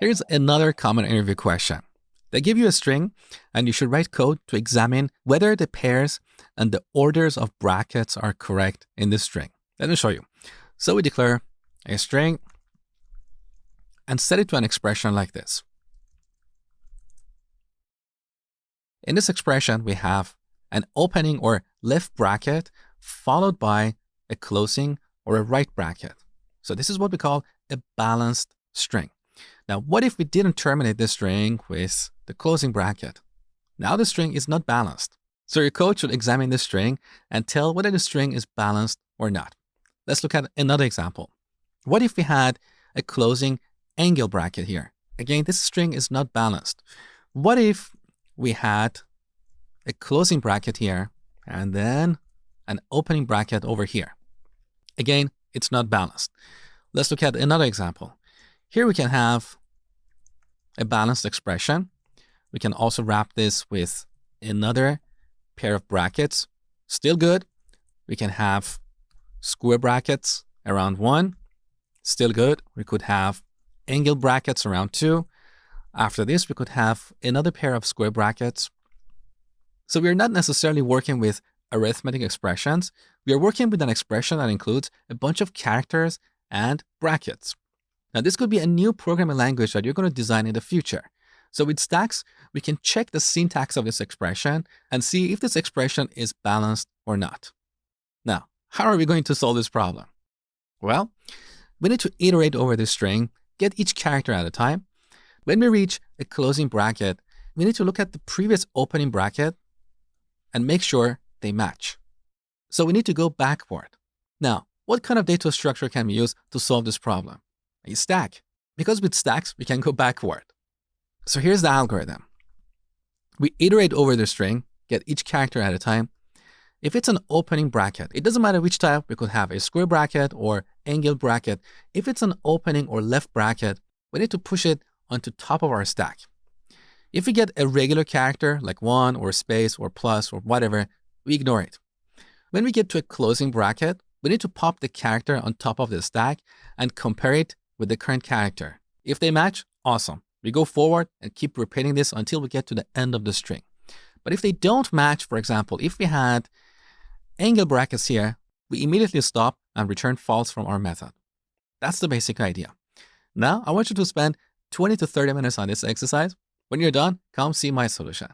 Here's another common interview question. They give you a string and you should write code to examine whether the pairs and the orders of brackets are correct in this string. Let me show you. So we declare a string and set it to an expression like this. In this expression, we have an opening or left bracket followed by a closing or a right bracket. So this is what we call a balanced string. Now, what if we didn't terminate this string with the closing bracket? Now the string is not balanced. So your code should examine this string and tell whether the string is balanced or not. Let's look at another example. What if we had a closing angle bracket here? Again, this string is not balanced. What if we had a closing bracket here and then an opening bracket over here? Again, it's not balanced. Let's look at another example. Here we can have a balanced expression. We can also wrap this with another pair of brackets. Still good. We can have square brackets around 1. Still good. We could have angle brackets around 2. After this, we could have another pair of square brackets. So we are not necessarily working with arithmetic expressions. We are working with an expression that includes a bunch of characters and brackets. Now, this could be a new programming language that you're going to design in the future. So with stacks, we can check the syntax of this expression and see if this expression is balanced or not. Now, how are we going to solve this problem? Well, we need to iterate over this string, get each character at a time. When we reach a closing bracket, we need to look at the previous opening bracket and make sure they match. So we need to go backward. Now, what kind of data structure can we use to solve this problem? A stack. Because with stacks, we can go backward. So here's the algorithm. We iterate over the string, get each character at a time. If it's an opening bracket, it doesn't matter which type. We could have a square bracket or angle bracket. If it's an opening or left bracket, we need to push it onto top of our stack. If we get a regular character like 1 or space or plus or whatever, we ignore it. When we get to a closing bracket, we need to pop the character on top of the stack and compare it with the current character. If they match, awesome. We go forward and keep repeating this until we get to the end of the string. But if they don't match, for example, if we had angle brackets here, we immediately stop and return false from our method. That's the basic idea. Now, I want you to spend 20 to 30 minutes on this exercise. When you're done, come see my solution.